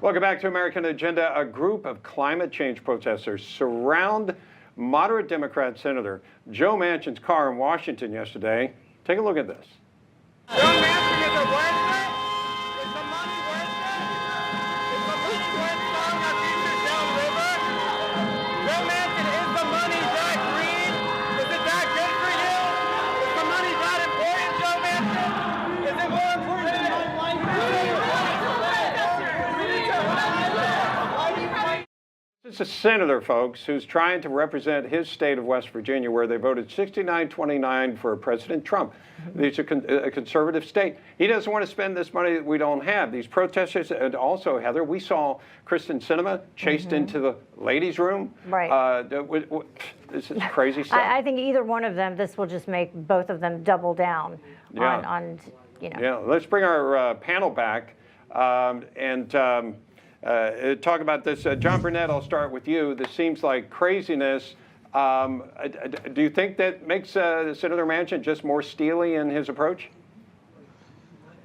Welcome back to American Agenda. A group of climate change protesters surround moderate Democrat Senator Joe Manchin's car in Washington yesterday. Take a look at this. Joe Manchin is a worthless. Is the money worthless? Is the money worth throwing our teachers downriver? Joe Manchin, is the money that green? Is it that good for you? Is the money that important, Joe Manchin? Is it more important than my life? This is a senator, folks, who's trying to represent his state of West Virginia, where they voted 69-29 for President Trump. These are a conservative state. He doesn't want to spend this money that we don't have. These protesters, and also, Heather, we saw Kristen Sinema chased into the ladies' room. Right. This is crazy stuff. I think either one of them, this will just make both of them double down on you know. Yeah, let's bring our panel back and talk about this. John Burnett, I'll start with you. This seems like craziness. Do you think that makes Senator Manchin just more steely in his approach?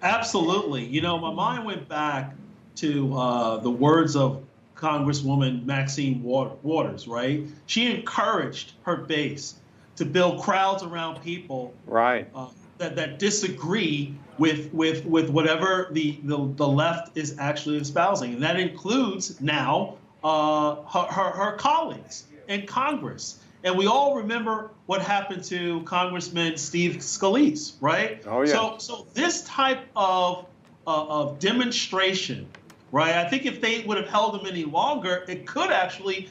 Absolutely. You know, my mind went back to the words of Congresswoman Maxine Waters, right? She encouraged her base to build crowds around people that disagree with whatever the left is actually espousing. And that includes now her colleagues in Congress. And we all remember what happened to Congressman Steve Scalise, right? Oh, yeah. So this type of demonstration, right? I think if they would have held him any longer, it could actually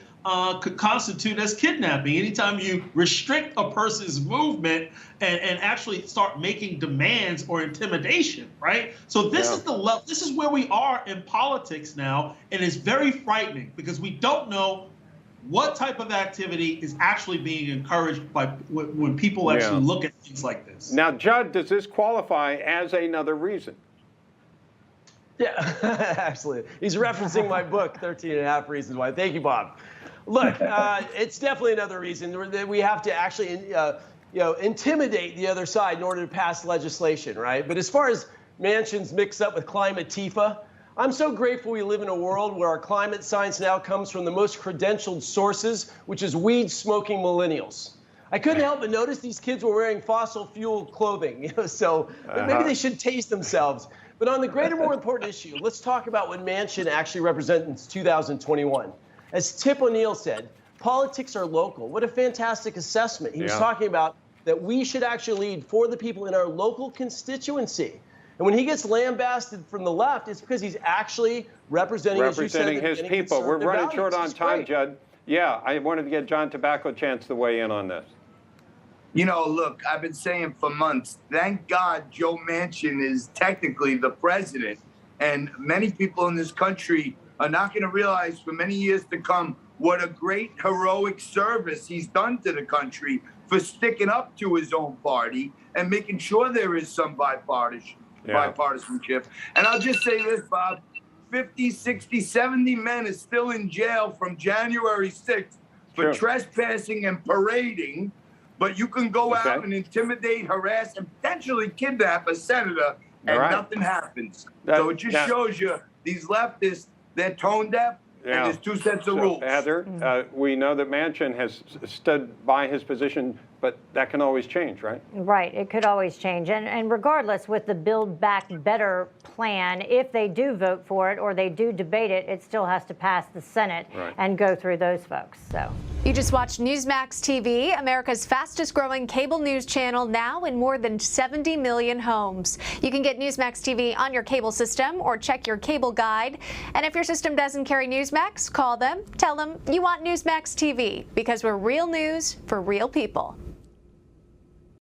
could constitute as kidnapping. Anytime you restrict a person's movement and actually start making demands or intimidation, right? So this is this is where we are in politics now, and it's very frightening because we don't know what type of activity is actually being encouraged by when people actually look at things like this. Now, Judd, does this qualify as another reason? Yeah, absolutely. He's referencing my book, 13 and a Half Reasons Why. Thank you, Bob. Look, it's definitely another reason that we have to actually, intimidate the other side in order to pass legislation, right? But as far as Manchin's mixed up with climate Tifa, I'm so grateful we live in a world where our climate science now comes from the most credentialed sources, which is weed-smoking millennials. I couldn't help but notice these kids were wearing fossil fuel clothing, so maybe they should taste themselves. But on the greater, more important issue, let's talk about what Manchin actually represents in 2021. As Tip O'Neill said, politics are local. What a fantastic assessment. He was talking about that we should actually lead for the people in our local constituency. And when he gets lambasted from the left, it's because he's actually representing his people. We're running short on time, Judd. Yeah, I wanted to get John Tobacco a chance to weigh in on this. You know, look, I've been saying for months, thank God Joe Manchin is technically the president. And many people in this country are not going to realize for many years to come what a great heroic service he's done to the country for sticking up to his own party and making sure there is some bipartisanship. And I'll just say this, Bob, 50, 60, 70 men are still in jail from January 6th for trespassing and parading. But you can go out and intimidate, harass, and potentially kidnap a senator, and nothing happens. So it just shows you these leftists, they're tone deaf, and there's two sets of rules. Heather, we know that Manchin has stood by his position, but that can always change, right? Right, it could always change. And regardless, with the Build Back Better plan, if they do vote for it or they do debate it, it still has to pass the Senate and go through those folks. So you just watched Newsmax TV, America's fastest growing cable news channel, now in more than 70 million homes. You can get Newsmax TV on your cable system or check your cable guide. And if your system doesn't carry Newsmax, call them, tell them you want Newsmax TV, because we're real news for real people.